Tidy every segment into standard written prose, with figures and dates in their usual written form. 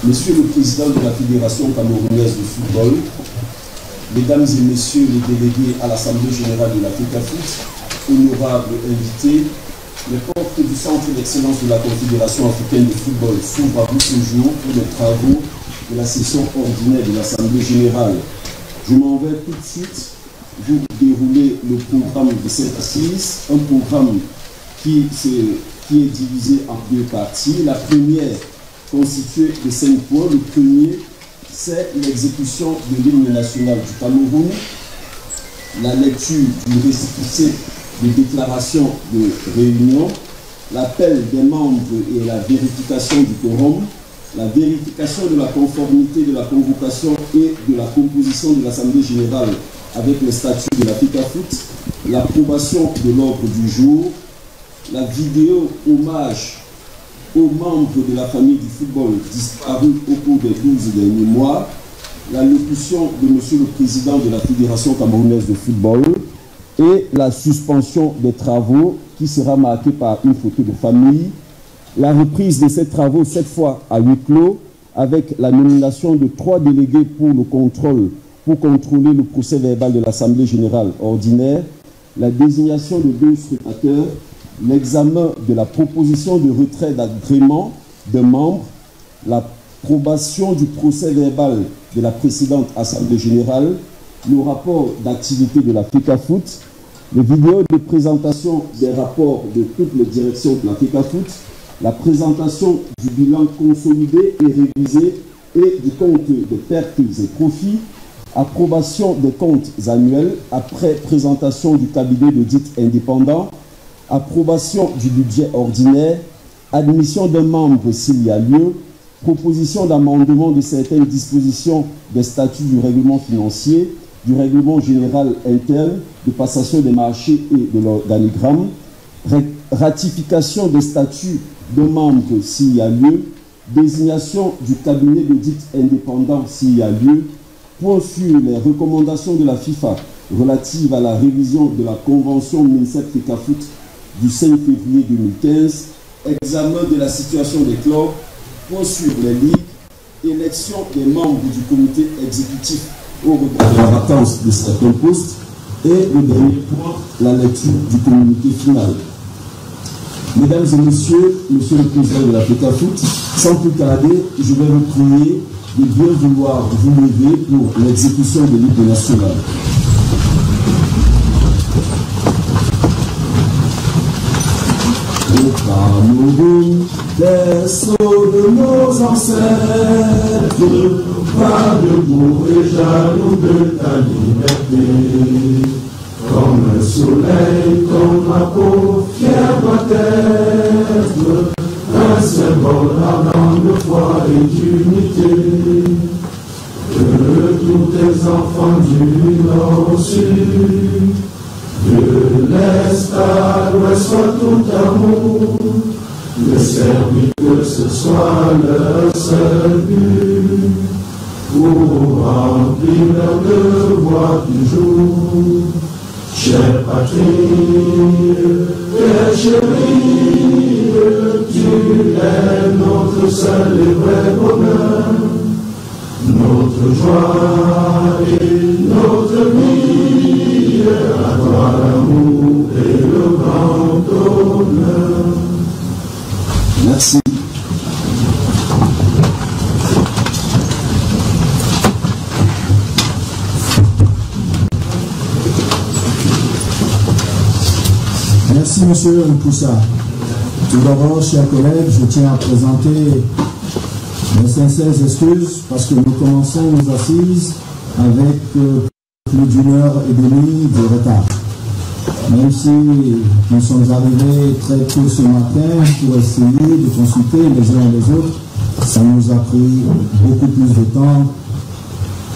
Monsieur le Président de la Fédération camerounaise de football, Mesdames et Messieurs les délégués à l'Assemblée générale de la FECAFOOT, honorables invités, les portes du Centre d'excellence de la Confédération africaine de football s'ouvrent à vous ce jour pour les travaux de la session ordinaire de l'Assemblée générale. Je m'en vais tout de suite vous dérouler le programme de cette assise, un programme qui est divisé en deux parties. La première, constituée de 5 points. Le premier, c'est l'exécution de l'hymne national du Cameroun, la lecture du récépissé de déclaration de réunion, l'appel des membres et la vérification du quorum, la vérification de la conformité de la convocation et de la composition de l'Assemblée générale avec les statuts de la FECAFOOT, l'approbation de l'ordre du jour, la vidéo hommage aux membres de la famille du football disparus au cours des 12 derniers mois, l'allocution de Monsieur le Président de la Fédération camerounaise de football et la suspension des travaux qui sera marquée par une photo de famille, la reprise de ces travaux, cette fois à huis clos, avec la nomination de 3 délégués pour contrôler le procès verbal de l'Assemblée générale ordinaire, la désignation de 2 scrutateurs, l'examen de la proposition de retrait d'agrément de membres, l'approbation du procès verbal de la précédente Assemblée générale, le rapport d'activité de la FECAFOOT, les vidéos de présentation des rapports de toutes les directions de la FECAFOOT, la présentation du bilan consolidé et révisé et du compte de pertes et profits, approbation des comptes annuels après présentation du cabinet d'audit indépendant, approbation du budget ordinaire, admission d'un membre s'il y a lieu, proposition d'amendement de certaines dispositions des statuts du règlement financier, du règlement général interne, de passation des marchés et de l'organigramme, ratification des statuts de membres s'il y a lieu, désignation du cabinet d'audit indépendant s'il y a lieu, point sur les recommandations de la FIFA relatives à la révision de la convention MINSEP-FECAFOOT du 5 février 2015, examen de la situation des clubs, point sur les ligues, élection des membres du comité exécutif au regard de la vacance de certains postes, et le dernier point, la lecture du communiqué final. Mesdames et Messieurs, Monsieur le Président de la FECAFOOT, sans plus tarder, je vais vous prier de bien vouloir vous lever pour l'exécution de l'hymne national. Au Cameroun, berceau de nos ancêtres, pas debout et jaloux de ta liberté. Comme le soleil, comme ma peau, fière doit être un symbole ardent de foi et d'unité. Que tous tes enfants du nord au sud, de l'est à l'ouest soient tout amour, le servir que ce soit leur seul but, pour remplir leur devoir du jour. Chère patrie, très chérie, tu es notre seul et vrai bonheur, notre joie et notre vie, à toi l'amour et le grand honneur. Merci. Merci, Monsieur Mpoussa. Tout d'abord, chers collègues, je tiens à présenter mes sincères excuses parce que nous commençons nos assises avec plus d'1 heure et demie de retard. Même si nous sommes arrivés très tôt ce matin pour essayer de consulter les uns et les autres, ça nous a pris beaucoup plus de temps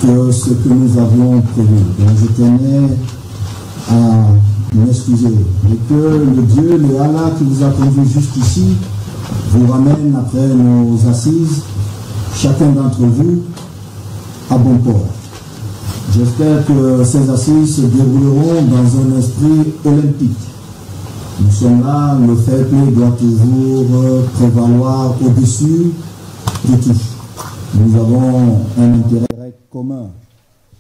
que ce que nous avions prévu. Donc je tenais à m'excuser, et que le Dieu, le Allah qui vous a conduit jusqu'ici, vous ramène après nos assises, chacun d'entre vous, à bon port. J'espère que ces assises se dérouleront dans un esprit olympique. Nous sommes là, le fair play doit toujours prévaloir au-dessus de tout. Nous avons un intérêt commun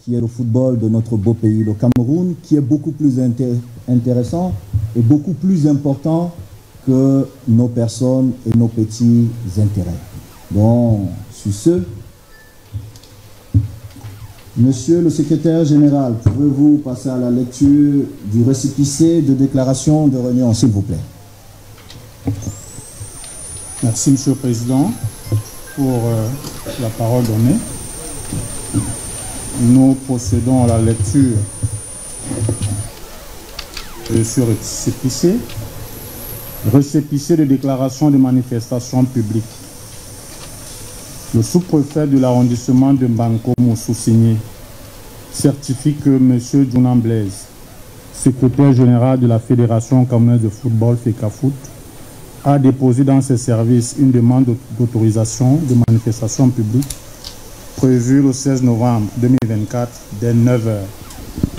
qui est le football de notre beau pays, le Cameroun, qui est beaucoup plus intéressant et beaucoup plus important que nos personnes et nos petits intérêts. Donc, sur ce, Monsieur le secrétaire général, pouvez-vous passer à la lecture du récépissé de déclaration de réunion, s'il vous plaît? Merci, Monsieur le Président, pour la parole donnée. Nous procédons à la lecture de ce récépissé de déclaration de manifestation publique. Le sous-préfet de l'arrondissement de Mbankomo, sous-signé, certifie que M. Djounan Blaise, secrétaire général de la Fédération camerounaise de football FECAFOOT, a déposé dans ses services une demande d'autorisation de manifestation publique prévue le 16 novembre 2024 dès 9h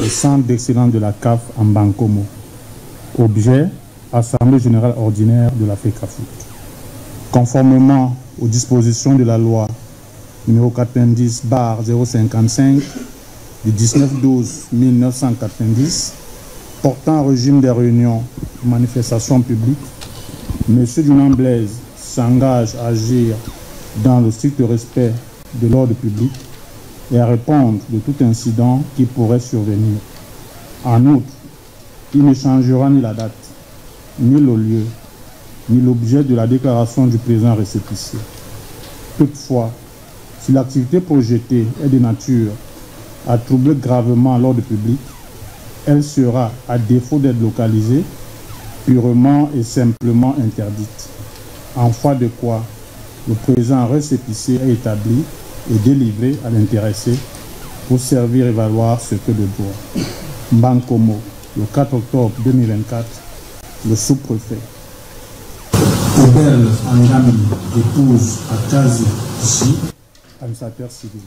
au centre d'excellence de la CAF en Mbankomo. Objet, Assemblée générale ordinaire de la FECAFOOT. Conformément aux dispositions de la loi numéro 90/055 du 19/12/1990 portant régime des réunions de manifestations publiques, M. Djounan Blaise s'engage à agir dans le strict respect de l'ordre public et à répondre de tout incident qui pourrait survenir. En outre, il ne changera ni la date, ni le lieu, ni l'objet de la déclaration du présent récépissé. Toutefois, si l'activité projetée est de nature à troubler gravement l'ordre public, elle sera, à défaut d'être localisée, purement et simplement interdite. En foi de quoi, le présent récépissé est établi et délivré à l'intéressé pour servir et valoir ce que de droit. Mbankomo, le 4 octobre 2024, le sous-préfet. Ebel Angami, épouse Akazi Chi, administrateur civil.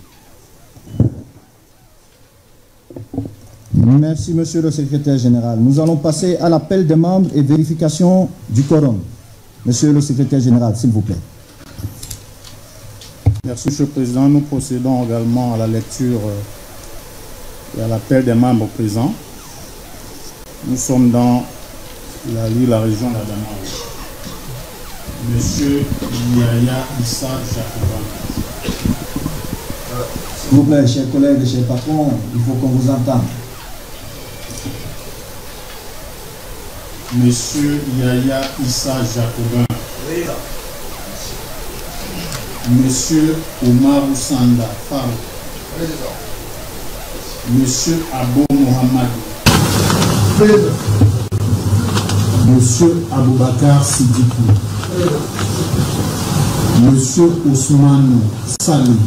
Merci, Monsieur le secrétaire général. Nous allons passer à l'appel des membres et vérification du quorum. Monsieur le secrétaire général, s'il vous plaît. Merci, Monsieur le Président. Nous procédons également à la lecture et à l'appel des membres présents. Nous sommes dans la région d'Adamawa. Monsieur Yaya Issa Jacoban. S'il vous plaît, chers collègues et chers patrons, il faut qu'on vous entende. Monsieur Yaya Issa Jacobin. Monsieur Omar Oussanda Faro. Monsieur Abo Mohamadou. Monsieur Aboubakar Sidikou, Monsieur Ousmane Sali,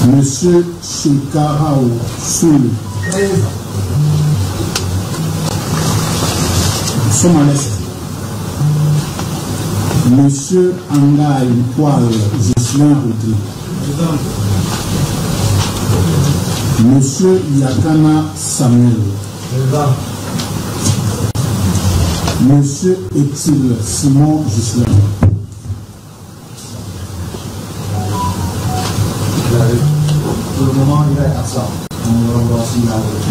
Monsieur Chikarao Soul. Nous sommes à l'est. Monsieur Angaï Koual Gislain Roudri, Monsieur Yakana Samuel, Monsieur Etil Simon Gislain, Pour le moment, il est absent.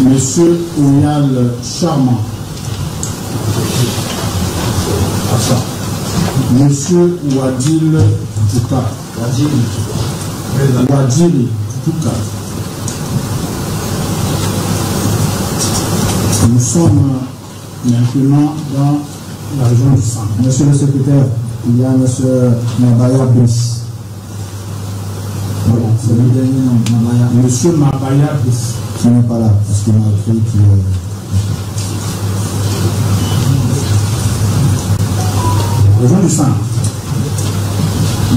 Monsieur Oyal Charmant, Absent. Monsieur Wadil Touka, Wadil Touka. Nous sommes maintenant dans la région du centre. Monsieur le secrétaire, il y a Monsieur Mabaya Brice. Voilà, c'est le dernier nom, Mabaya. Monsieur Mabaya Brice, Qui n'est pas là, parce qu'il m'a écrit qu'il région du centre.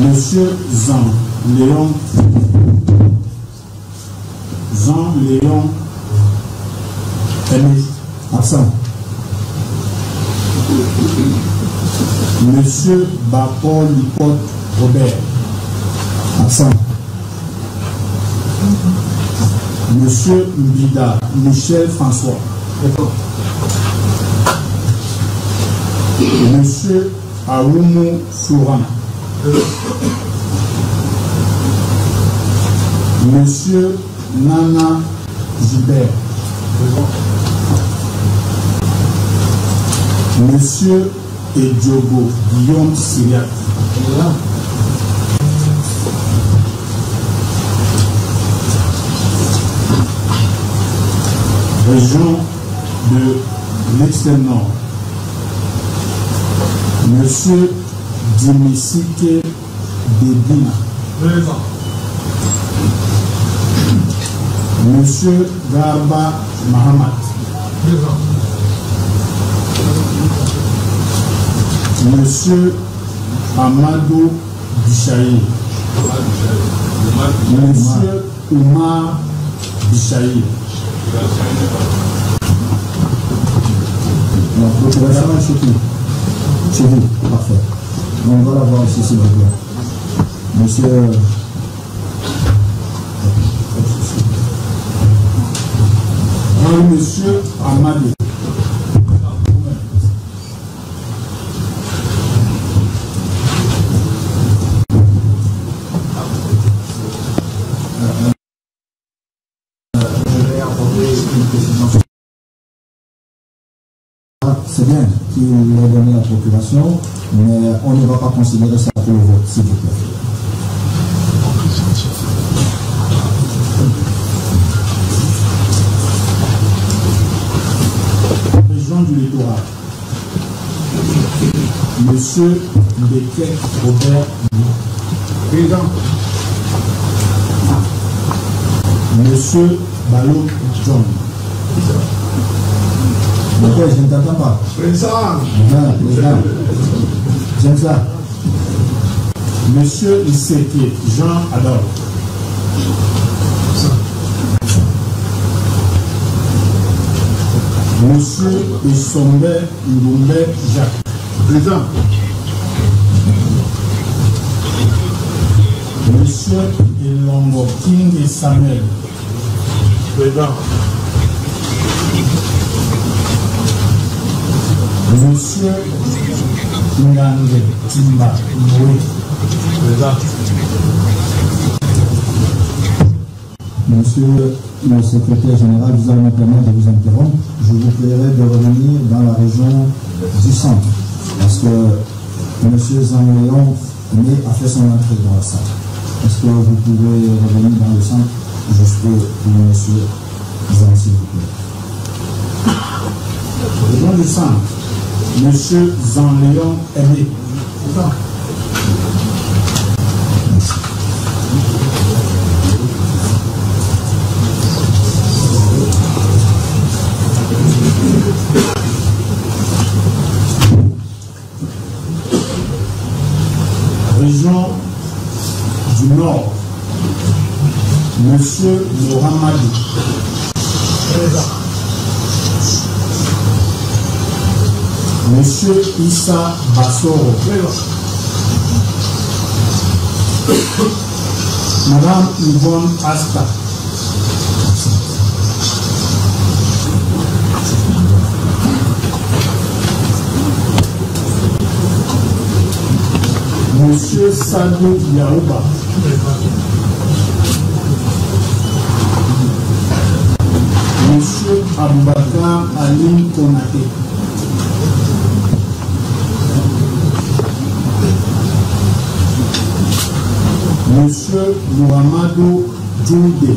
Monsieur Jean Léon Aimé, absent. Monsieur Bapor Lipot Robert, Absent. Monsieur Mbida Michel François, Monsieur Aoumou Souran, Monsieur Nana Gilbert. Monsieur Ediogo Guillaume Syriac. Région de l'extrême nord. Monsieur Dimisike Dedina. Présent. Monsieur Garba Mahamat. Présent. Monsieur Amadou Bichaï. Monsieur Oumar Bichaï. La procuration est chez qui? Chez vous, parfait. On va la voir ici, s'il vous plaît. Monsieur. Monsieur Amadou. C'est bien qu'il ait donné la procuration, mais on ne va pas considérer ça pour le vote, s'il vous plaît. Région du littoral. Monsieur Bekek Robert. Présent. Monsieur Balo John. Ok, je ne t'entends pas. Présent. Président. J'aime ça. Monsieur Iseke Jean Adolphe. Monsieur Isombe Ngumbe Jacques. Présent. Monsieur Elongo King et Samuel. Présent. Monsieur Ngange Timba Noé. Présent. Monsieur le secrétaire général, vous allez me permettre de vous interrompre. Je vous prierai de revenir dans la région du centre, parce que monsieur Jean-Léon a fait son entrée dans la salle. Est-ce que vous pouvez revenir dans le centre jusqu'au monsieur Jean, s'il vous plaît? Région du centre. Monsieur Jean-Léon Aimé. Région du Nord. Monsieur Mohamadou. Monsieur Issa Bassoro. Madame Yvonne Asta. Monsieur Sadou Yaouba. Monsieur Aboubakar Alim Konate. Monsieur Mohamedou Djoundé.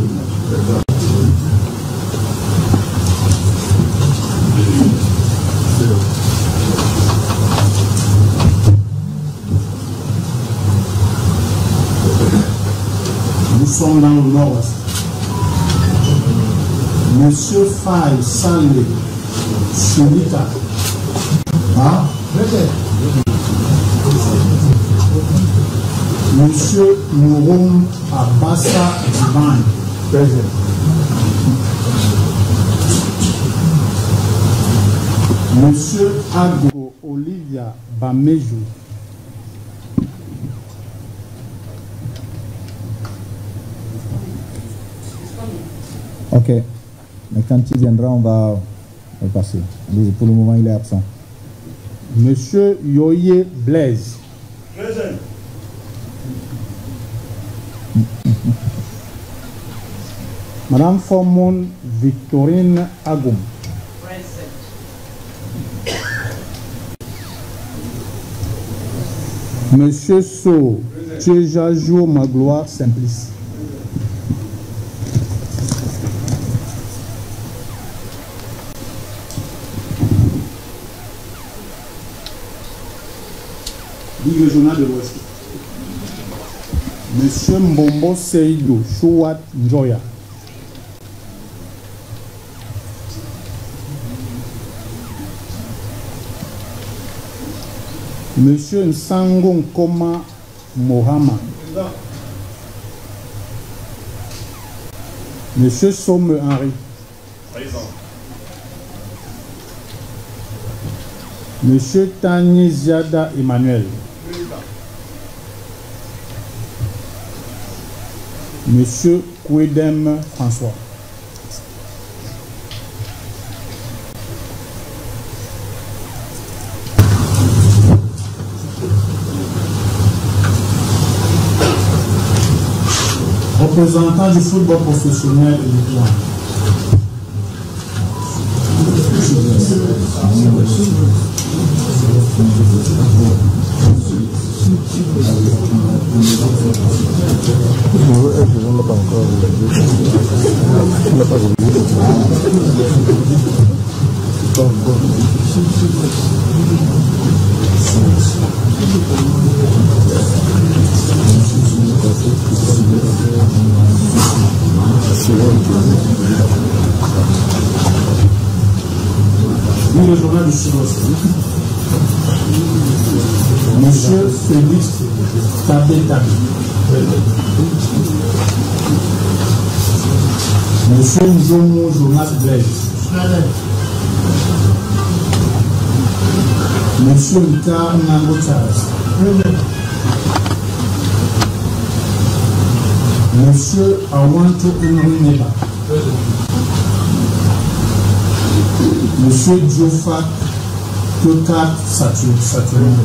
Nous sommes dans le nord-ouest. Monsieur Faye Salé Chulita. Ah, Monsieur Mouroum Abassa Divine. Présent. Monsieur Ago Olivia Bamejou. Ok. Mais quand il viendra, on va le passer. Pour le moment, il est absent. Monsieur Yoye Blaise. Présent. Madame Formon Victorine Agoum. Monsieur So Tchejajo Magloire Simplice. Ligue régionale de l'Ouest. Monsieur Mbombo Seydou Chouat Njoya. Monsieur Nsango Nkoma Mohama. Monsieur Somme Henri. Présent. Monsieur Tani Ziada Emmanuel. Monsieur Kouedem François. Représentant du football professionnel et du plan. Le journal du Sud-Ouest. Monsieur Félix Tabé-Tabé. Monsieur Njomo Jonas Blaise. Monsieur Ika Nango Charles. Monsieur Awanto Henry Neba. Monsieur Diofa Tokat Saturne.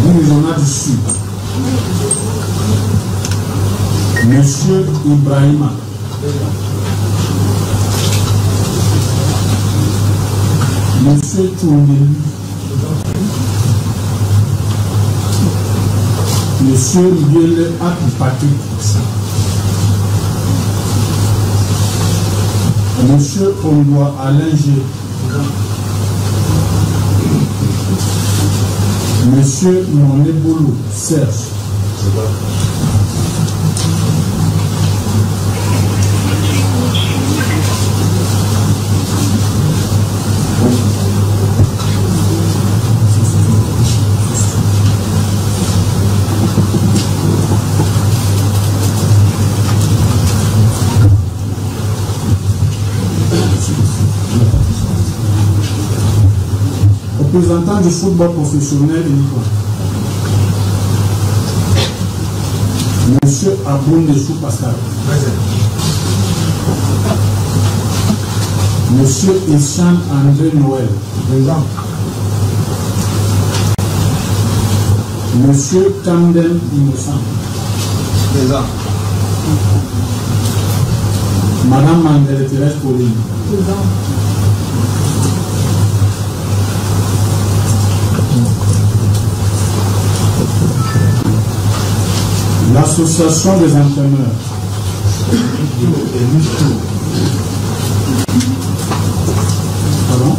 Le journal du Sud. Monsieur Ibrahima. Monsieur Tourneli. Monsieur Miguel Patrick. Monsieur Ondoa Alain G. Monsieur Nonebolo Serge. Représentant du football professionnel et uniquement. Monsieur Aboun Dessou Pascal. Monsieur Essan André Noël. Présent. Monsieur Camden Innocent. Présent. Madame Mandel Thérèse Pauline. Présent. L'association des entraîneurs. Pardon?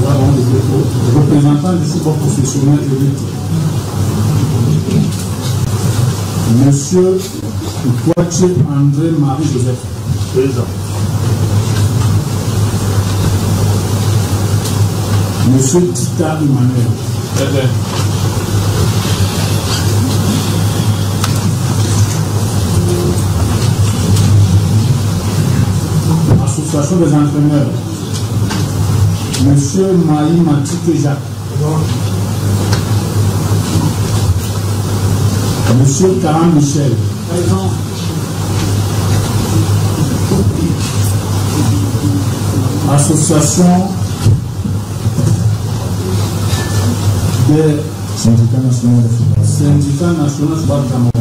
Voilà les représentants du football professionnel et élite. Monsieur Poitier André Marie-Joseph. Présent. Monsieur Tita Emmanuel. Présent. Association des entraîneurs. Monsieur Maï Matike Jacques. Monsieur Karam Michel. Présent. Association des syndicats nationaux de Cameroun.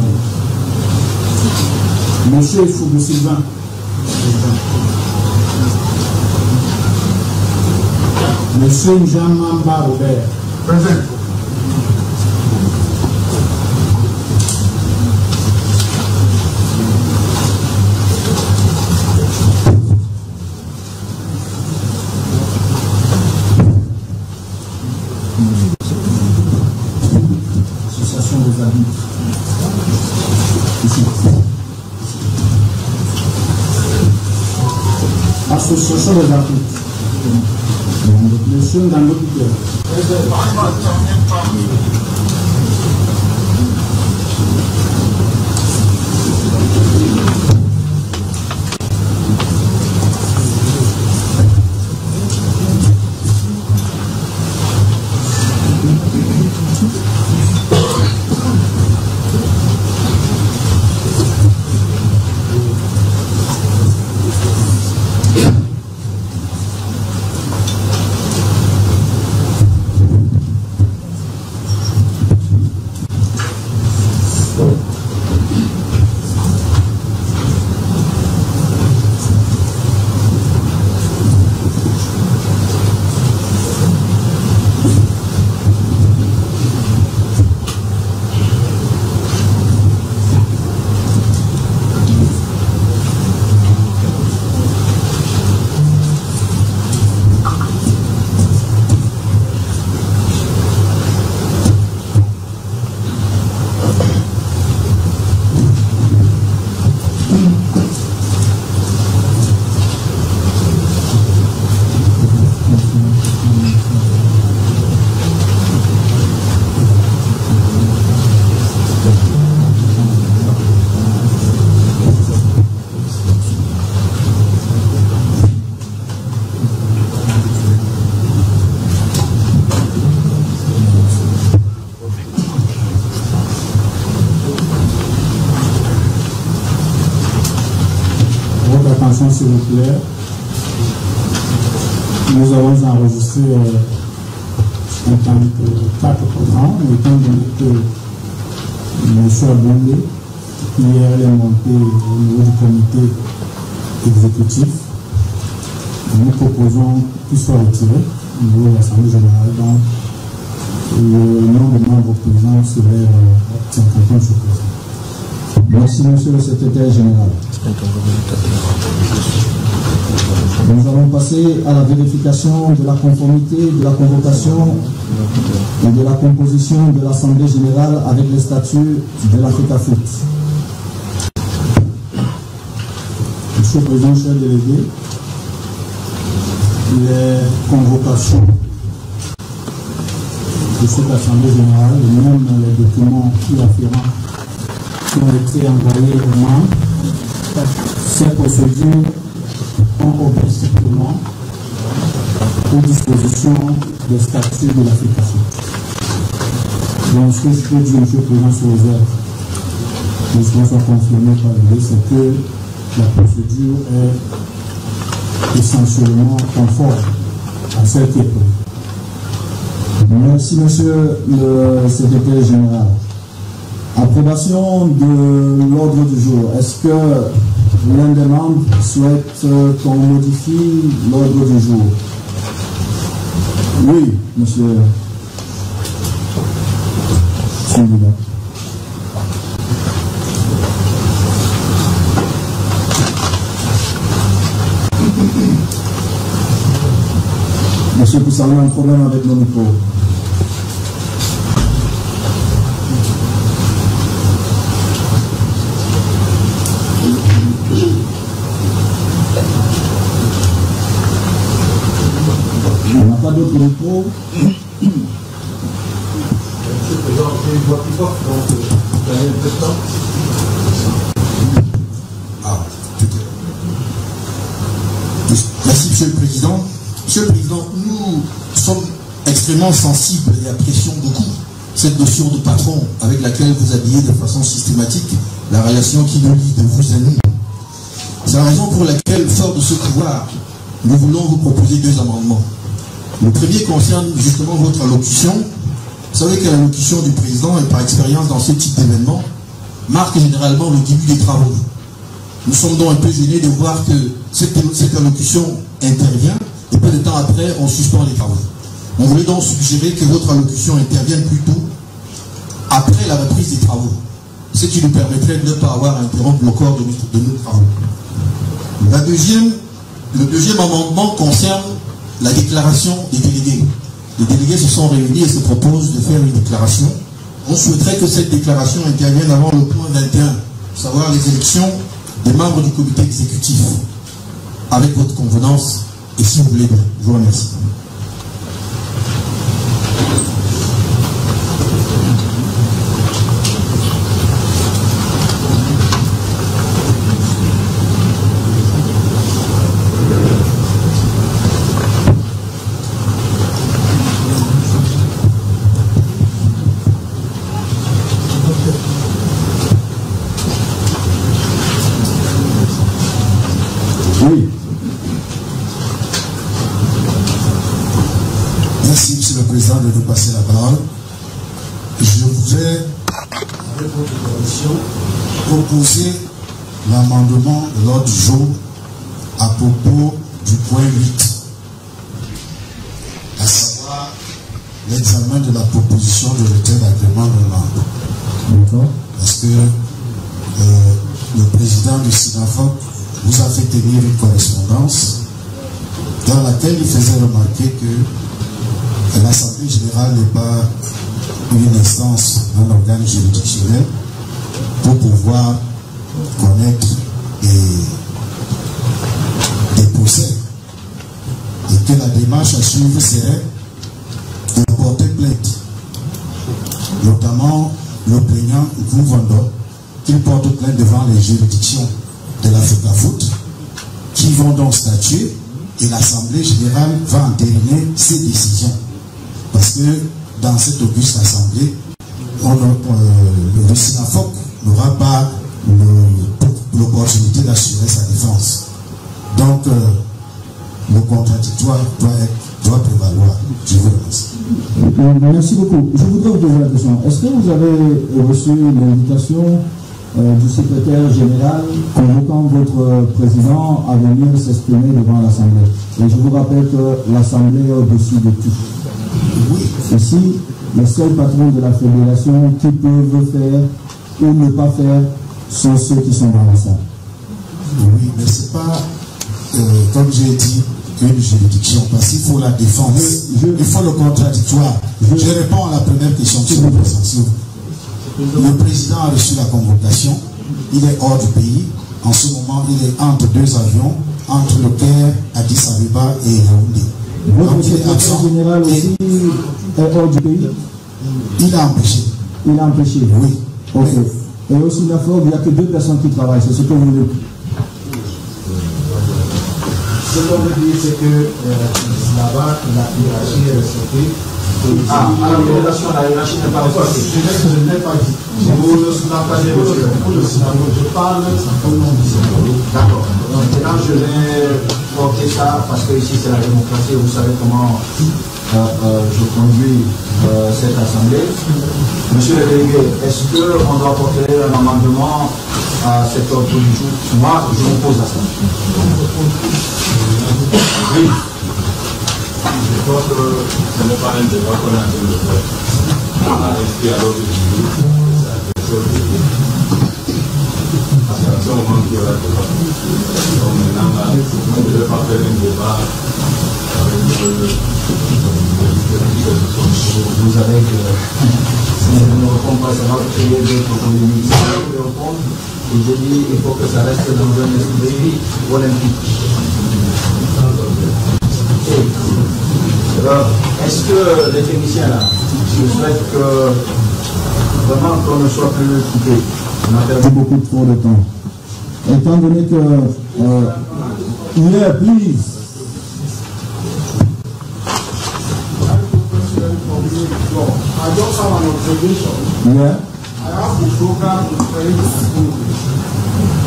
Monsieur Foubou Sylvain. Monsieur Njamamba Robert. Présent. Association des adultes. Ici. Association des adultes. Monsieur Ndando Peter. S'il vous plaît, nous avons enregistré en tant que 4 programmes, étant donné que M. Abondé, hier, est monté au niveau du comité exécutif. Nous proposons qu'il soit retiré au niveau de l'Assemblée générale. Donc, le nombre de membres présents serait 51 sur 3. Merci, monsieur le secrétaire général. Nous allons passer à la vérification de la conformité de la convocation et de la composition de l'Assemblée générale avec les statuts de la FECAFOOT. Monsieur le Président, cher délégué, les convocations de cette Assemblée générale et même les documents qui afférents qui ont été envoyés aux membres, ces procédures ont obéi strictement aux dispositions des statuts de la FECAFOOT. Donc, ce que je peux dire, monsieur le Président, sur réserve, que cela soit confirmé par lui, c'est que la procédure est essentiellement conforme à celle qui est prévue. Merci, monsieur le secrétaire général. Approbation de l'ordre du jour. Est-ce que l'un des membres souhaite qu'on modifie l'ordre du jour? Oui, monsieur. Monsieur Poussalon a un problème avec le micro. On n'a pas d'autre micro. Monsieur le Président, j'ai une voix plus forte, donc vous avez un peu de temps. Merci, Monsieur le Président. Monsieur le Président, nous sommes extrêmement sensibles et apprécions beaucoup cette notion de patron avec laquelle vous habillez de façon systématique la relation qui nous lie de vous à nous. C'est la raison pour laquelle, fort de ce pouvoir, nous voulons vous proposer 2 amendements. Le premier concerne justement votre allocution. Vous savez que l'allocution du président, et par expérience dans ce type d'événement, marque généralement le début des travaux. Nous sommes donc un peu gênés de voir que cette allocution intervient et peu de temps après, on suspend les travaux. On voulait donc suggérer que votre allocution intervienne plutôt après la reprise des travaux, ce qui nous permettrait de ne pas avoir à interrompre le corps de nos travaux. Le deuxième amendement concerne la déclaration des délégués. Les délégués se sont réunis et se proposent de faire une déclaration. On souhaiterait que cette déclaration intervienne avant le point 21, savoir les élections des membres du comité exécutif, avec votre convenance, et si vous voulez bien. Je vous remercie. Oui. Merci, Monsieur le Président, de nous passer la parole. Je voudrais, avec votre permission, proposer l'amendement de l'ordre du jour à propos du point 8, à savoir l'examen de la proposition de retrait d'agrément de membre. D'accord. Parce que le président du SINAFOP vous a fait tenir une correspondance dans laquelle il faisait remarquer que l'Assemblée générale n'est pas une instance, un organe juridictionnel pour pouvoir connaître des procès, et que la démarche à suivre serait de porter plainte, notamment le plaignant Gouvando, qu'il porte plainte devant les juridictions de la FECAFOOT, qui vont donc statuer, et l'Assemblée générale va entériner ses décisions. Parce que dans cette auguste Assemblée, le SINAFOP n'aura pas l'opportunité d'assurer sa défense. Donc, le contradictoire doit prévaloir. Je vous remercie. Merci beaucoup. Je voudrais vous poser la question. Est-ce que vous avez reçu l'invitation du secrétaire général convoquant votre président à venir s'exprimer devant l'Assemblée? Et je vous rappelle que l'Assemblée est au-dessus de tout. Ici, les seuls patrons de la fédération qui peuvent faire ou ne pas faire sont ceux qui sont dans la salle. Oui, mais ce n'est pas, comme j'ai dit, une juridiction, parce qu'il faut la défense. Il faut le contradictoire. Je réponds à la première question que vous présentez. Le président a reçu la convocation. Il est hors du pays. En ce moment, il est entre 2 avions, entre le Caire, Addis Abeba et Yaoundé. Votre secrétaire général aussi est hors du pays? Il a empêché. Il a empêché? Oui. Ok. Et aussi la forme, il n'y a que 2 personnes qui travaillent. C'est ce que vous voulez. Ce qu'on veut dire, c'est que là-bas, la hiérarchie est respectée. Alors, la hiérarchie n'est pas respectée. Je n'ai pas dit. Vous ne pas je parle au nom du Sénat. D'accord. Donc, maintenant, je vais porter ça parce que ici, c'est la démocratie. Vous savez comment je conduis cette assemblée. Monsieur le délégué, est-ce qu'on doit porter un amendement à cet ordre du jour? Moi, je m'oppose à ça. Oui. Je crois que ce n'est pas un débat qu'on est en train de faire. On a inscrit à l'ordre du jour. C'est quelque chose de bien. Parce qu'à ce moment, il y aura un débat. Donc maintenant, là, on ne devait pas faire un débat avec vous savez que si je ne réponds pas, ça va créer d'autres polémiques. Et je dis il faut que ça reste dans un esprit olympique. Alors, est-ce que les techniciens là, je souhaite que vraiment qu'on ne soit plus coupé? On a perdu beaucoup trop de temps. Étant donné que hier, please. I just have an observation. Yeah. I have the program in place.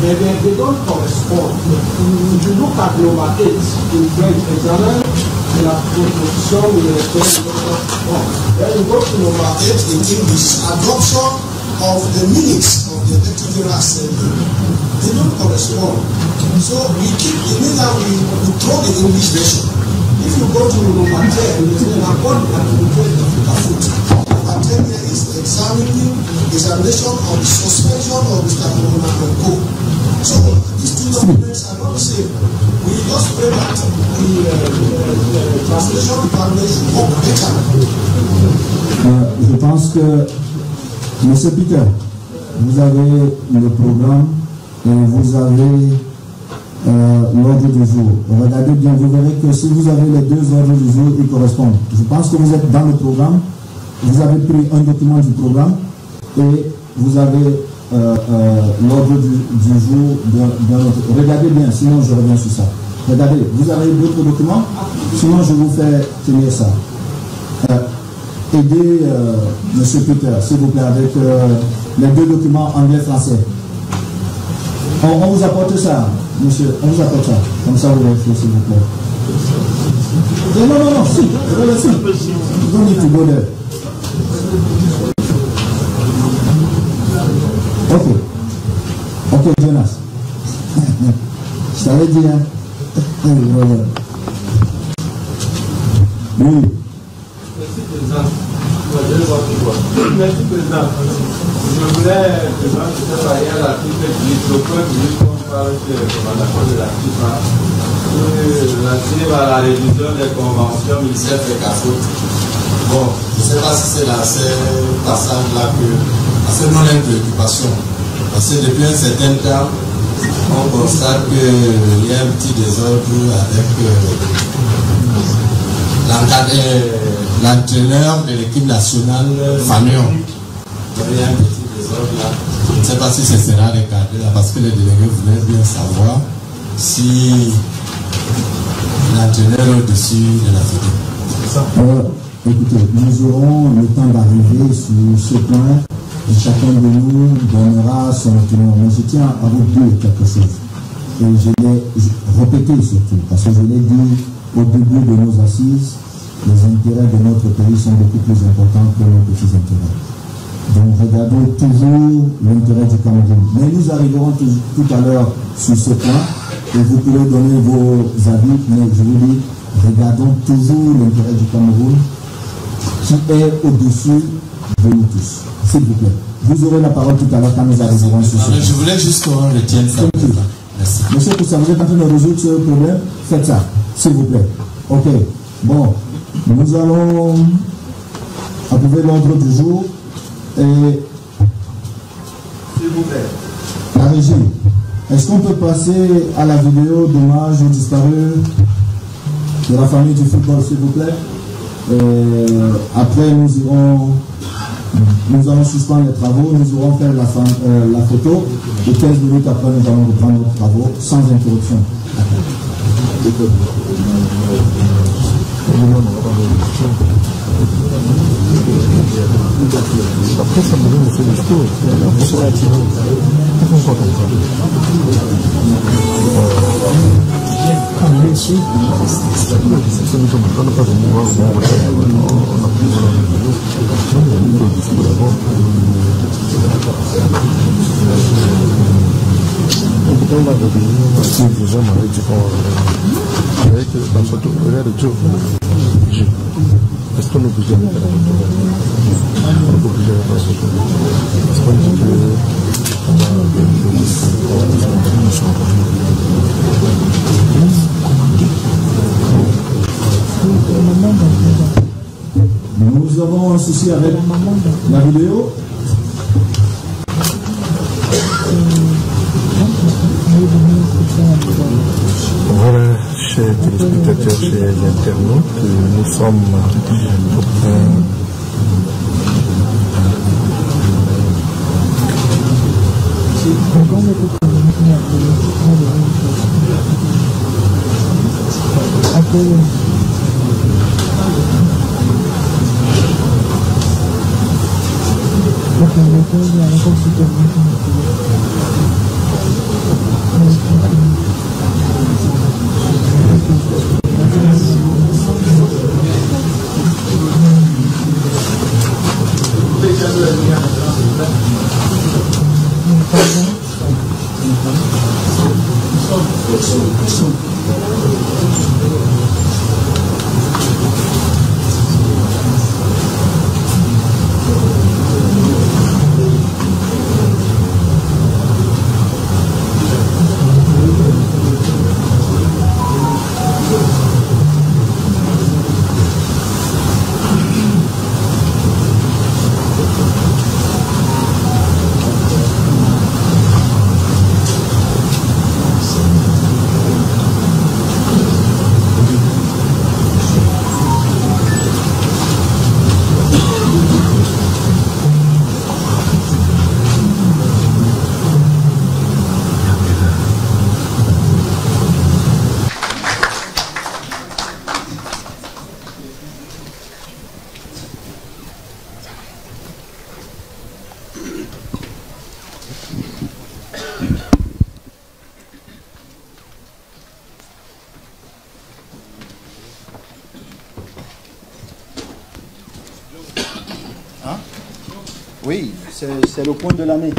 they don't correspond. If you look at number 8 in French examen, de la proposition militaire, then you go to number 8 in English, adoption of the minutes of the Electoral General Assembly. They don't correspond. So we mean that we throw the English version. If you go to number 10, it is an accord that we get the foot. Number 10 here is examining examination of the suspension of Mr. Komunako. So these two documents are not the same. We just pray that the translation department should work better. Je pense que, M. Peter, vous avez le programme et vous avez l'ordre du jour. Regardez bien, vous verrez que si vous avez les deux ordres du jour, ils correspondent. Je pense que vous êtes dans le programme, vous avez pris un document du programme et vous avez l'ordre du jour d'un autre. Regardez bien, sinon je reviens sur ça. Regardez, vous avez d'autres documents, sinon je vous fais tenir ça. Aidez M. Peter, s'il vous plaît, avec les deux documents anglais-français. On vous apporte ça, monsieur, on vous apporte ça. Comme ça, vous l'avez fait, s'il vous plaît. Non, si, you don't need to go there. Ok, Jonas. Je t'avais dit, hein. Oui. Merci, Président. Merci, Président. Je voulais travailler à l'article 10, au point de vue qu'on parle de la FIFA, relative à la révision des conventions ministères et CAFOT. Bon, je ne sais pas si c'est dans ce passage-là que, parce que nous avons une préoccupation. Parce que depuis un certain temps, on constate qu'il y a un petit désordre avec l'entraîneur de l'équipe nationale, Fagnon. Il y a un petit désordre là. Je ne sais pas si ce sera regardé là, parce que les délégués voulaient bien savoir si l'entraîneur est au-dessus de la fédération. Écoutez, nous aurons le temps d'arriver sur ce point et chacun de nous donnera son opinion. Mais je tiens à vous dire quelque chose. Et je l'ai répété surtout, parce que je l'ai dit au début de nos assises, les intérêts de notre pays sont beaucoup plus importants que nos petits intérêts. Donc regardons toujours l'intérêt du Cameroun. Mais nous arriverons tout à l'heure sur ce point et vous pourrez donner vos avis, mais je vous dis, regardons toujours l'intérêt du Cameroun qui est au-dessus de nous tous. S'il vous plaît. Vous aurez la parole tout à l'heure quand nous arriverons sur ce point. Je voulais juste qu'on retienne ça. Merci. Monsieur Poussa, vous êtes en train de résoudre ce problème? Faites ça, s'il vous plaît. Ok. Bon, nous allons approuver l'ordre du jour et S'il vous plaît. la régie. Est-ce qu'on peut passer à la vidéo d'hommage aux disparus de la famille du football, s'il vous plaît? Après, nous allons suspendre les travaux, nous aurons fait la photo et 15 minutes après, nous allons reprendre nos travaux sans interruption. Après, ça me donne le fait de discours. On se réactive. Avec la photo, regarde Joe. Est-ce qu'on est obligé de faire la photo? On est obligé de faire la photo. Est-ce qu'on dit que nous avons un souci avec la vidéo. Voilà, chers téléspectateurs, chers internautes, nous sommes Oui, c'est le point de l'année.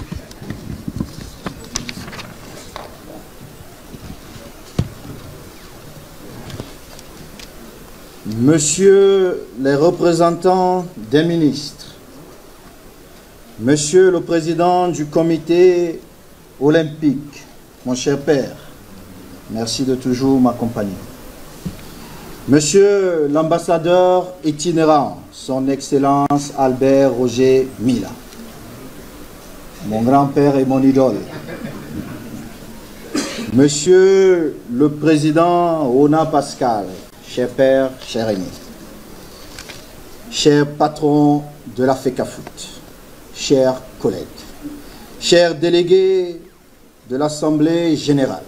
Monsieur les représentants des ministres, Monsieur le Président du Comité olympique, mon cher père, merci de toujours m'accompagner. Monsieur l'ambassadeur itinérant, son Excellence Albert Roger Mila, mon grand-père et mon idole. Monsieur le Président Ona Pascal, cher père, cher aîné. Cher patron de la FECAFOOT, chers collègues, chers délégués de l'Assemblée générale,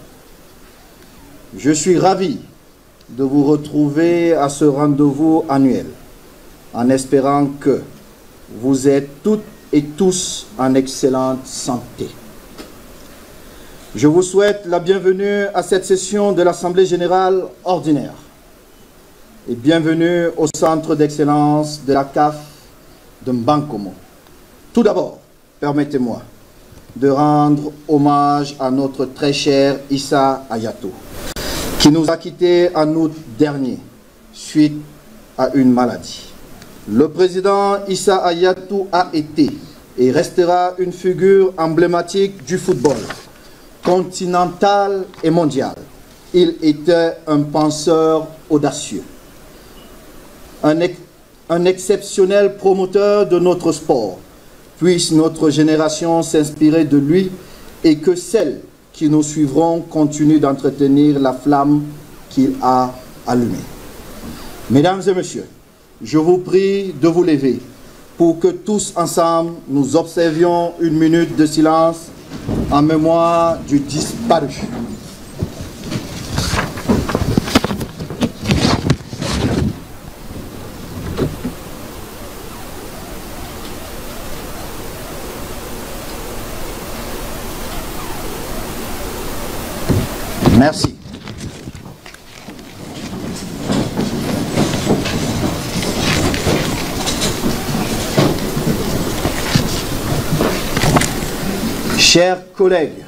je suis ravi de vous retrouver à ce rendez-vous annuel, en espérant que vous êtes toutes et tous en excellente santé. Je vous souhaite la bienvenue à cette session de l'Assemblée générale ordinaire et bienvenue au Centre d'excellence de la CAF de Mbankomo. Tout d'abord, permettez-moi de rendre hommage à notre très cher Issa Hayatou, qui nous a quittés en août dernier, suite à une maladie. Le président Issa Hayatou a été et restera une figure emblématique du football, continental et mondial. Il était un penseur audacieux, un exceptionnel promoteur de notre sport. Puisse notre génération s'inspirer de lui et que celles qui nous suivront continuent d'entretenir la flamme qu'il a allumée. Mesdames et messieurs, je vous prie de vous lever pour que tous ensemble nous observions une minute de silence en mémoire du disparu. Merci. Chers collègues,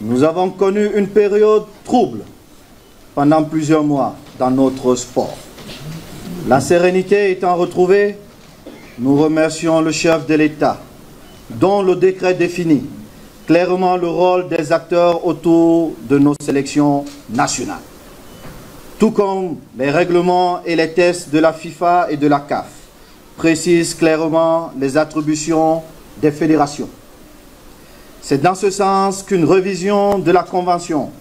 nous avons connu une période trouble pendant plusieurs mois dans notre sport. La sérénité étant retrouvée, nous remercions le chef de l'État, dont le décret définit clairement le rôle des acteurs autour de nos sélections nationales. Tout comme les règlements et les tests de la FIFA et de la CAF précisent clairement les attributions des fédérations. C'est dans ce sens qu'une révision de la convention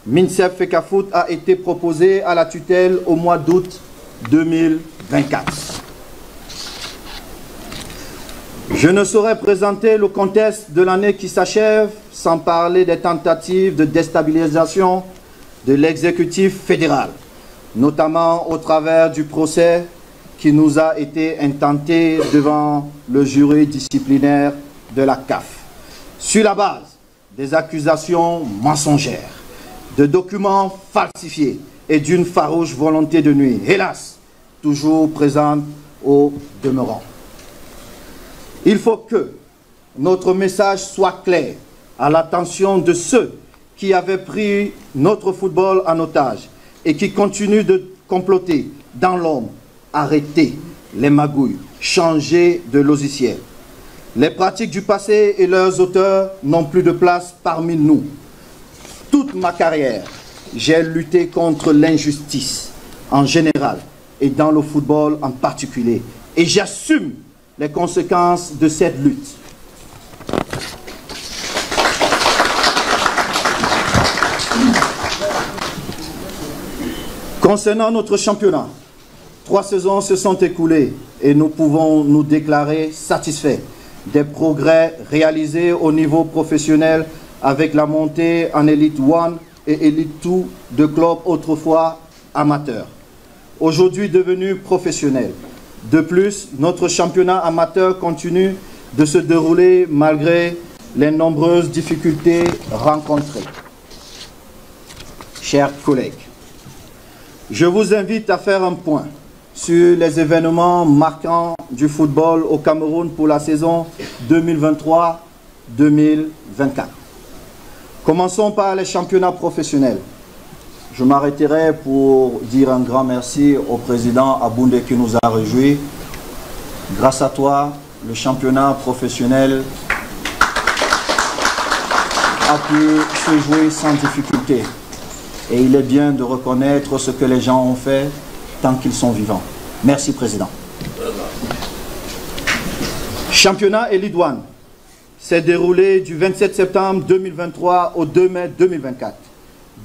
MINSEP-FECAFOOT a été proposée à la tutelle au mois d'août 2024. Je ne saurais présenter le contexte de l'année qui s'achève sans parler des tentatives de déstabilisation de l'exécutif fédéral, notamment au travers du procès qui nous a été intenté devant le jury disciplinaire de la CAF, sur la base des accusations mensongères, de documents falsifiés et d'une farouche volonté de nuire, hélas, toujours présente au demeurant. Il faut que notre message soit clair à l'attention de ceux qui avaient pris notre football en otage et qui continuent de comploter dans l'ombre. Arrêtez les magouilles, changez de logiciel. Les pratiques du passé et leurs auteurs n'ont plus de place parmi nous. Toute ma carrière, j'ai lutté contre l'injustice en général et dans le football en particulier. Et j'assume les conséquences de cette lutte. Concernant notre championnat, 3 saisons se sont écoulées et nous pouvons nous déclarer satisfaits des progrès réalisés au niveau professionnel avec la montée en Elite 1 et Elite 2 de clubs autrefois amateurs, aujourd'hui devenus professionnels. De plus, notre championnat amateur continue de se dérouler malgré les nombreuses difficultés rencontrées. Chers collègues, je vous invite à faire un point sur les événements marquants du football au Cameroun pour la saison 2023-2024. Commençons par les championnats professionnels. Je m'arrêterai pour dire un grand merci au président Aboundé qui nous a réjouis. Grâce à toi, le championnat professionnel a pu se jouer sans difficulté. Et il est bien de reconnaître ce que les gens ont fait tant qu'ils sont vivants. Merci, Président. Championnat Elite 1 s'est déroulé du 27 septembre 2023 au 2 mai 2024.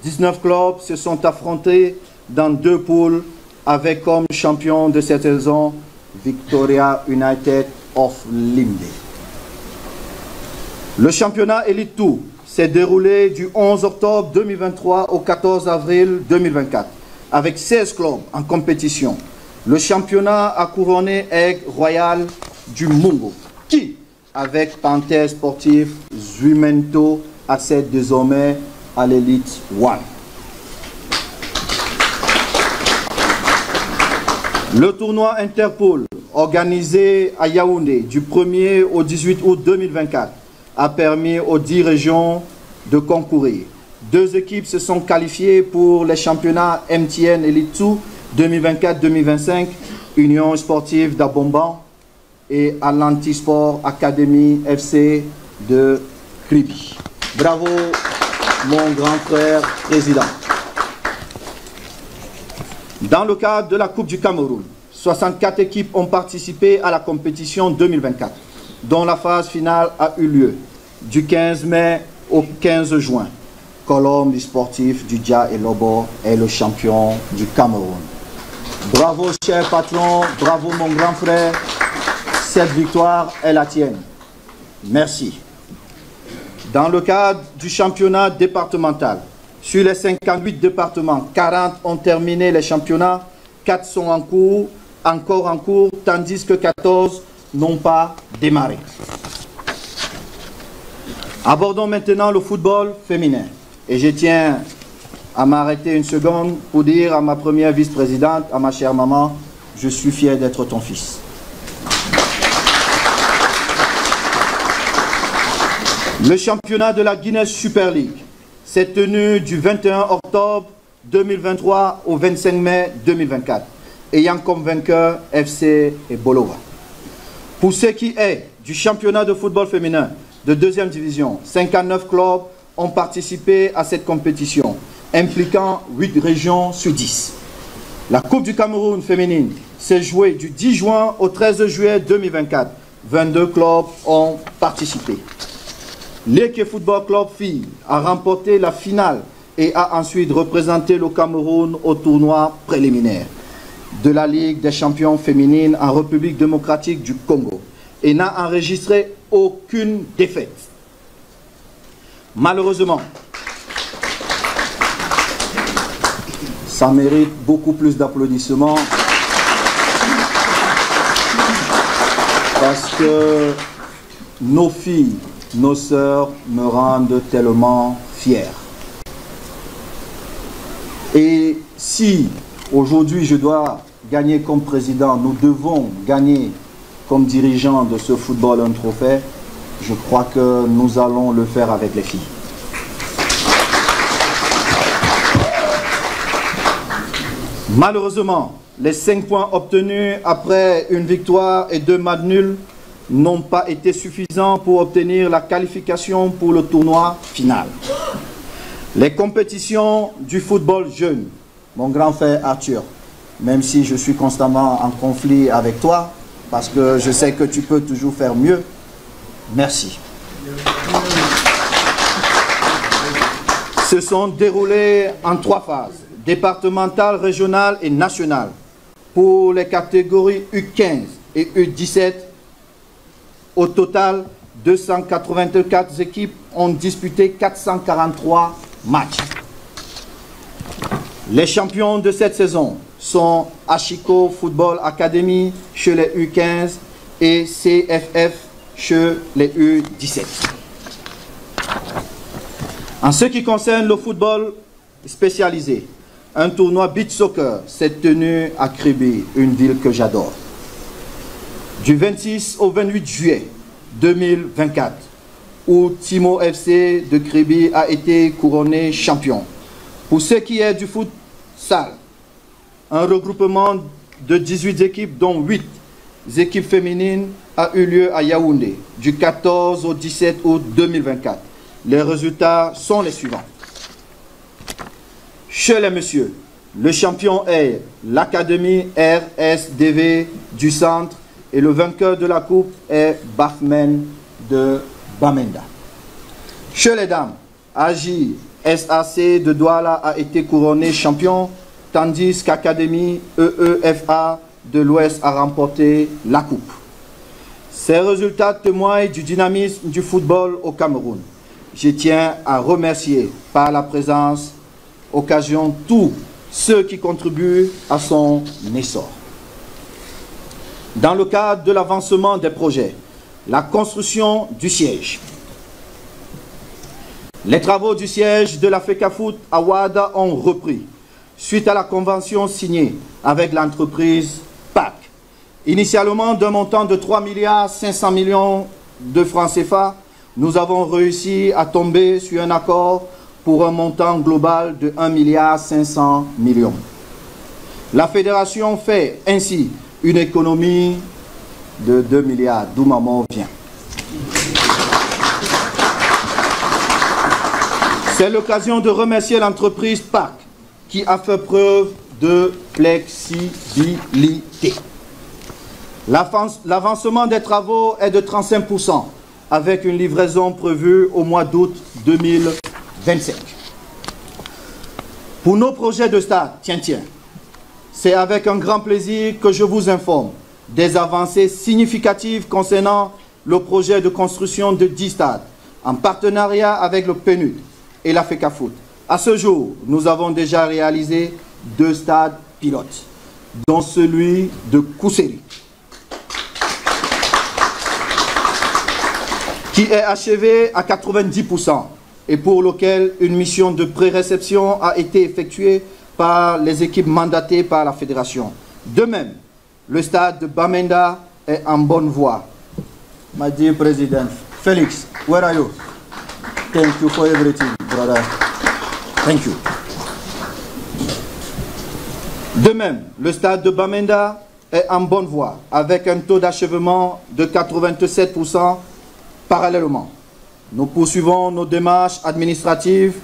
19 clubs se sont affrontés dans 2 poules avec comme champion de cette saison Victoria United of Limbe. Le championnat Elite 2 s'est déroulé du 11 octobre 2023 au 14 avril 2024 avec 16 clubs en compétition. Le championnat a couronné Aigle Royal du Mungo qui, avec Panthère Sportif Zuimento, accède désormais à l'Elite 1. Le tournoi Interpol organisé à Yaoundé du 1er au 18 août 2024 a permis aux 10 régions de concourir. 2 équipes se sont qualifiées pour les championnats MTN Elite 2 2024-2025, Union sportive d'Abomban et Atlantisport Academy FC de Kribi. Bravo mon grand frère président. Dans le cadre de la Coupe du Cameroun, 64 équipes ont participé à la compétition 2024, dont la phase finale a eu lieu du 15 mai au 15 juin. Colombe sportif du Dja et Lobo est le champion du Cameroun. Bravo cher patron, bravo mon grand frère, cette victoire est la tienne. Merci. Dans le cadre du championnat départemental, sur les 58 départements, 40 ont terminé les championnats, 4 sont encore en cours, tandis que 14 n'ont pas démarré. Abordons maintenant le football féminin. Et je tiens à m'arrêter une seconde pour dire à ma première vice-présidente, à ma chère maman, je suis fier d'être ton fils. Le championnat de la Guinness Super League s'est tenu du 21 octobre 2023 au 25 mai 2024, ayant comme vainqueur FC et Bolova. Pour ce qui est du championnat de football féminin de 2e division, 59 clubs ont participé à cette compétition, impliquant 8 régions sur 10. La Coupe du Cameroun féminine s'est jouée du 10 juin au 13 juillet 2024. 22 clubs ont participé. L'Eke Football Club Filles a remporté la finale et a ensuite représenté le Cameroun au tournoi préliminaire de la Ligue des champions féminines en République démocratique du Congo et n'a enregistré aucune défaite. Malheureusement, ça mérite beaucoup plus d'applaudissements parce que nos filles nos sœurs me rendent tellement fier. Et si aujourd'hui je dois gagner comme président, nous devons gagner comme dirigeant de ce football un trophée, je crois que nous allons le faire avec les filles. Malheureusement, les 5 points obtenus après une victoire et 2 matchs nuls n'ont pas été suffisants pour obtenir la qualification pour le tournoi final. Les compétitions du football jeune, mon grand frère Arthur, même si je suis constamment en conflit avec toi, parce que je sais que tu peux toujours faire mieux, merci. Se sont déroulées en 3 phases, départementale, régionale et nationale. Pour les catégories U15 et U17, au total, 284 équipes ont disputé 443 matchs. Les champions de cette saison sont Ashiko Football Academy chez les U15 et CFF chez les U17. En ce qui concerne le football spécialisé, un tournoi beach soccer s'est tenu à Kribi, une ville que j'adore. Du 26 au 28 juillet 2024, où Timo FC de Kribi a été couronné champion. Pour ce qui est du futsal, un regroupement de 18 équipes, dont 8 équipes féminines, a eu lieu à Yaoundé, du 14 au 17 août 2024. Les résultats sont les suivants. Chez les messieurs, le champion est l'Académie RSDV du centre et le vainqueur de la coupe est Bafmen de Bamenda. Chez les dames, AJ SAC de Douala a été couronné champion, tandis qu'Académie EEFA de l'Ouest a remporté la coupe. Ces résultats témoignent du dynamisme du football au Cameroun. Je tiens à remercier par la présence occasion tous ceux qui contribuent à son essor. Dans le cadre de l'avancement des projets, la construction du siège. Les travaux du siège de la FECAFOOT à Ouada ont repris, suite à la convention signée avec l'entreprise PAC. Initialement d'un montant de 3,5 milliards de francs CFA, nous avons réussi à tomber sur un accord pour un montant global de 1,5 milliard. La fédération fait ainsi une économie de 2 milliards, d'où maman vient. C'est l'occasion de remercier l'entreprise PAC qui a fait preuve de flexibilité. L'avancement des travaux est de 35% avec une livraison prévue au mois d'août 2025. Pour nos projets de stade, c'est avec un grand plaisir que je vous informe des avancées significatives concernant le projet de construction de 10 stades en partenariat avec le PNUD et la FECAFOOT. À ce jour, nous avons déjà réalisé 2 stades pilotes, dont celui de Kousseri, qui est achevé à 90% et pour lequel une mission de pré-réception a été effectuée par les équipes mandatées par la fédération. De même, le stade de Bamenda est en bonne voie. My dear President, Felix, where are you? Thank you for everything, brother. Thank you. De même, le stade de Bamenda est en bonne voie, avec un taux d'achèvement de 87% parallèlement. Nous poursuivons nos démarches administratives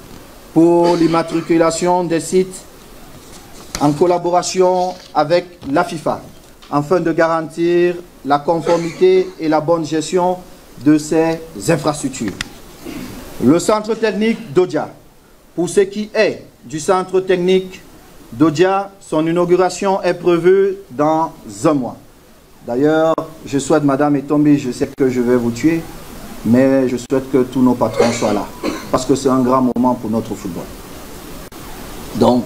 pour l'immatriculation des sites en collaboration avec la FIFA, afin de garantir la conformité et la bonne gestion de ces infrastructures. Le centre technique d'Odia. Pour ce qui est du centre technique d'Odia, son inauguration est prévue dans un mois. D'ailleurs, je souhaite, Madame Etombi, je sais que je vais vous tuer, mais je souhaite que tous nos patrons soient là, parce que c'est un grand moment pour notre football. Donc,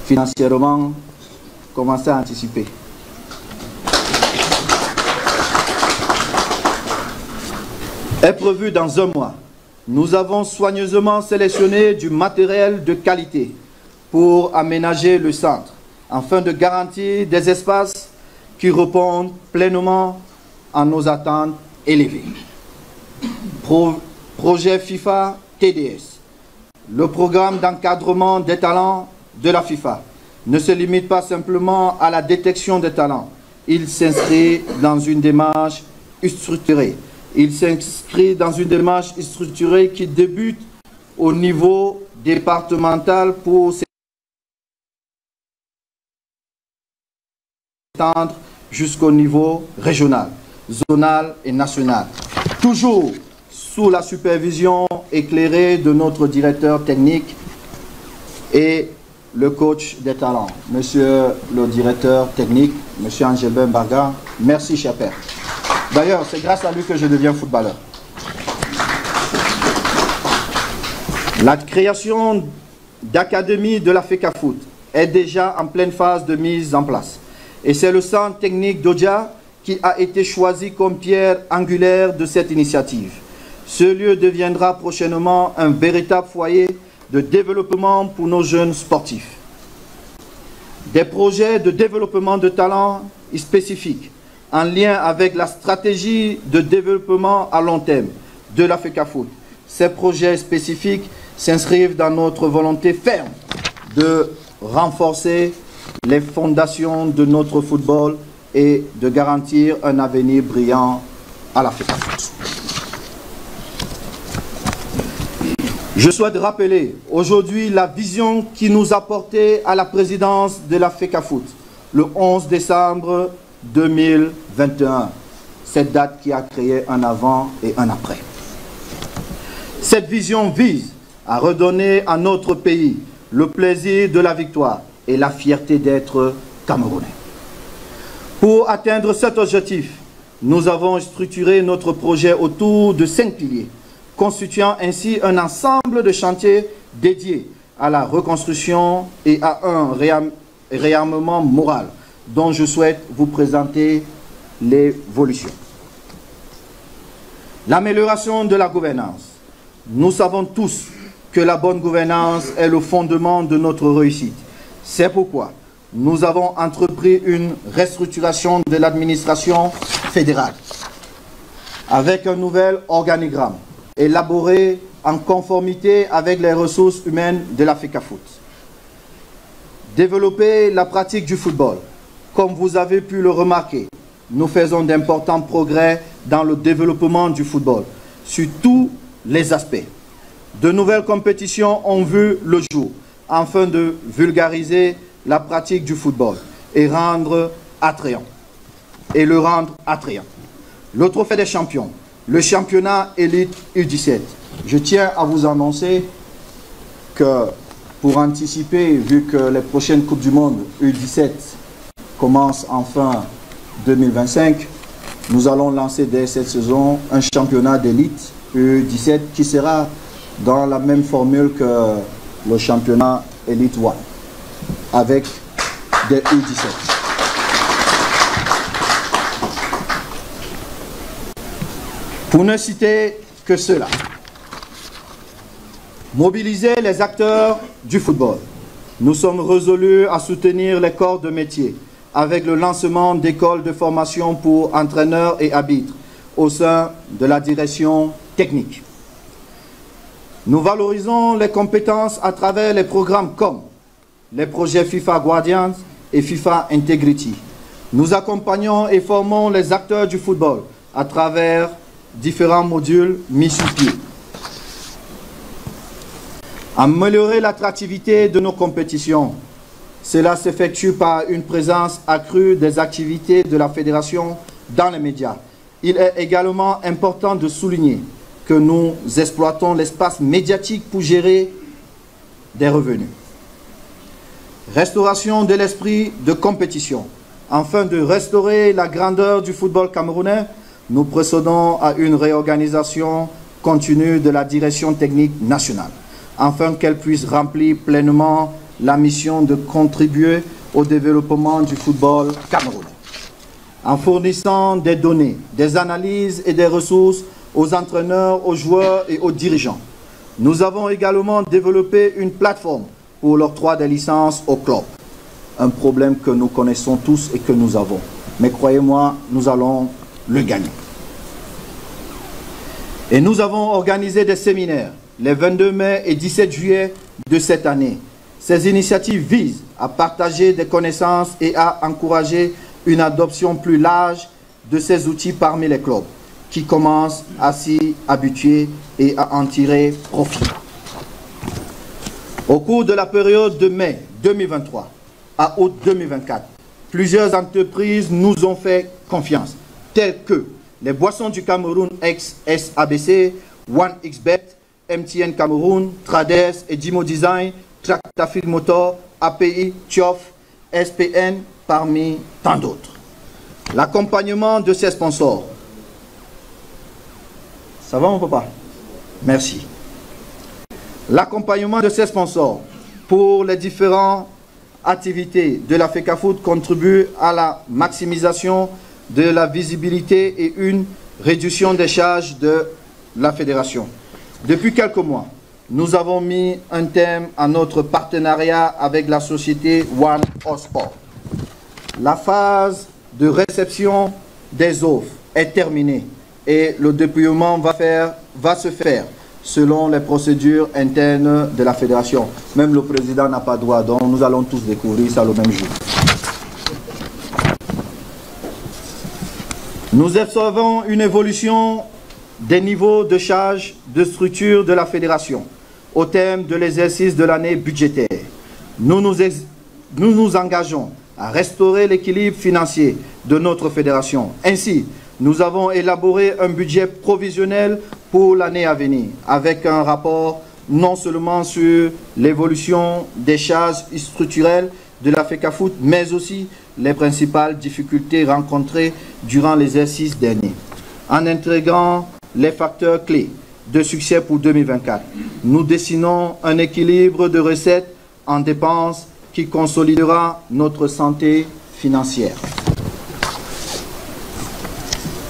financièrement, commencez à anticiper. est prévu dans un mois. Nous avons soigneusement sélectionné du matériel de qualité pour aménager le centre, afin de garantir des espaces qui répondent pleinement à nos attentes élevées. Projet FIFA TDS. Le programme d'encadrement des talents de la FIFA ne se limite pas simplement à la détection des talents. Il s'inscrit dans une démarche structurée. Il s'inscrit dans une démarche structurée qui débute au niveau départemental pour s'étendre jusqu'au niveau régional, zonal et national. Toujours sous la supervision éclairée de notre directeur technique et le coach des talents, monsieur le directeur technique, monsieur Angelbert Barga. Merci, cher père. D'ailleurs, c'est grâce à lui que je deviens footballeur. La création d'académie de la FECAFOOT est déjà en pleine phase de mise en place. Et c'est le centre technique d'Odja qui a été choisi comme pierre angulaire de cette initiative. Ce lieu deviendra prochainement un véritable foyer de développement pour nos jeunes sportifs. Des projets de développement de talents spécifiques en lien avec la stratégie de développement à long terme de la FECAFOOT. Ces projets spécifiques s'inscrivent dans notre volonté ferme de renforcer les fondations de notre football et de garantir un avenir brillant à la FECAFOOT. Je souhaite rappeler aujourd'hui la vision qui nous a porté à la présidence de la FECAFOOT le 11 décembre 2021. Cette date qui a créé un avant et un après. Cette vision vise à redonner à notre pays le plaisir de la victoire et la fierté d'être Camerounais. Pour atteindre cet objectif, nous avons structuré notre projet autour de 5 piliers, constituant ainsi un ensemble de chantiers dédiés à la reconstruction et à un réarmement moral dont je souhaite vous présenter l'évolution. L'amélioration de la gouvernance. Nous savons tous que la bonne gouvernance est le fondement de notre réussite. C'est pourquoi nous avons entrepris une restructuration de l'administration fédérale avec un nouvel organigramme élaboré en conformité avec les ressources humaines de la FECAFOOT. Développer la pratique du football. Comme vous avez pu le remarquer, nous faisons d'importants progrès dans le développement du football, sur tous les aspects. De nouvelles compétitions ont vu le jour, afin de vulgariser la pratique du football et le rendre attrayant. Le trophée des champions, le championnat élite U17. Je tiens à vous annoncer que, pour anticiper, vu que les prochaines Coupes du Monde U17 commencent en fin 2025, nous allons lancer dès cette saison un championnat d'élite U17 qui sera dans la même formule que le championnat Elite 1, avec des U17. Pour ne citer que cela, mobiliser les acteurs du football. Nous sommes résolus à soutenir les corps de métier avec le lancement d'écoles de formation pour entraîneurs et arbitres au sein de la direction technique. Nous valorisons les compétences à travers les programmes comme les projets FIFA Guardians et FIFA Integrity. Nous accompagnons et formons les acteurs du football à travers différents modules mis sur pied. Améliorer l'attractivité de nos compétitions. Cela s'effectue par une présence accrue des activités de la Fédération dans les médias. Il est également important de souligner que nous exploitons l'espace médiatique pour gérer des revenus. Restauration de l'esprit de compétition. Afin de restaurer la grandeur du football camerounais, nous procédons à une réorganisation continue de la direction technique nationale, afin qu'elle puisse remplir pleinement la mission de contribuer au développement du football camerounais. en fournissant des données, des analyses et des ressources aux entraîneurs, aux joueurs et aux dirigeants. Nous avons également développé une plateforme pour l'octroi des licences aux clubs. Un problème que nous connaissons tous et que nous avons. Mais croyez-moi, nous allons le gagner. Et nous avons organisé des séminaires les 22 mai et 17 juillet de cette année. Ces initiatives visent à partager des connaissances et à encourager une adoption plus large de ces outils parmi les clubs qui commencent à s'y habituer et à en tirer profit. Au cours de la période de mai 2023 à août 2024, plusieurs entreprises nous ont fait confiance, telles que les Boissons du Cameroun ex-SABC, OneXBet, MTN Cameroun, Trades et Dimo Design, Tractafil Motor, API, Tiof, SPN, parmi tant d'autres. L'accompagnement de ces sponsors. Ça va mon papa? Merci. L'accompagnement de ces sponsors pour les différentes activités de la FECAFOOT contribue à la maximisation de la visibilité et une réduction des charges de la fédération. Depuis quelques mois, nous avons mis un terme à notre partenariat avec la société One Sport. La phase de réception des offres est terminée et le déploiement va se faire selon les procédures internes de la fédération. Même le président n'a pas droit, donc nous allons tous découvrir ça le même jour. Nous observons une évolution des niveaux de charge de structure de la fédération au terme de l'exercice de l'année budgétaire. Nous nous engageons à restaurer l'équilibre financier de notre fédération. Ainsi, nous avons élaboré un budget provisionnel pour l'année à venir, avec un rapport non seulement sur l'évolution des charges structurelles de la FECAFOOT, mais aussi les principales difficultés rencontrées durant l'exercice dernier. En intégrant les facteurs clés de succès pour 2024, nous dessinons un équilibre de recettes en dépenses qui consolidera notre santé financière.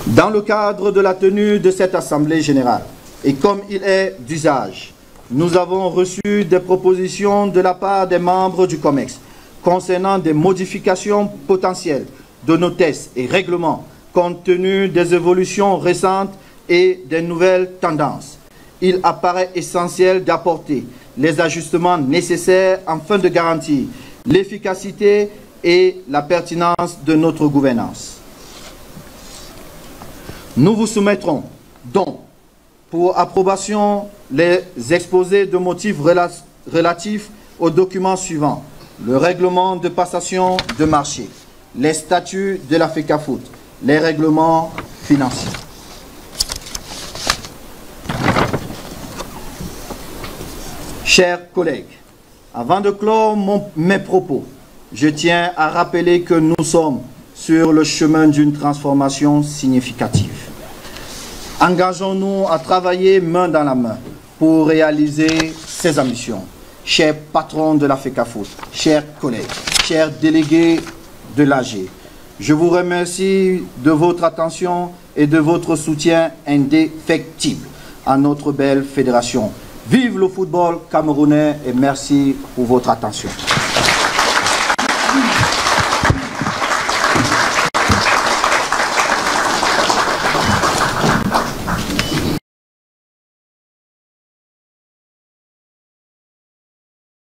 Dans le cadre de la tenue de cette Assemblée générale, et comme il est d'usage, nous avons reçu des propositions de la part des membres du COMEX concernant des modifications potentielles de nos tests et règlements compte tenu des évolutions récentes et des nouvelles tendances. Il apparaît essentiel d'apporter les ajustements nécessaires afin de garantir l'efficacité et la pertinence de notre gouvernance. Nous vous soumettrons donc pour approbation les exposés de motifs relatifs aux documents suivants: le règlement de passation de marché, les statuts de la FECAFOOT, les règlements financiers. Chers collègues, avant de clore mes propos, je tiens à rappeler que nous sommes sur le chemin d'une transformation significative. Engageons-nous à travailler main dans la main pour réaliser ces ambitions. Chers patrons de la FECAFOOT, chers collègues, chers délégués de l'AG, je vous remercie de votre attention et de votre soutien indéfectible à notre belle fédération. Vive le football camerounais et merci pour votre attention.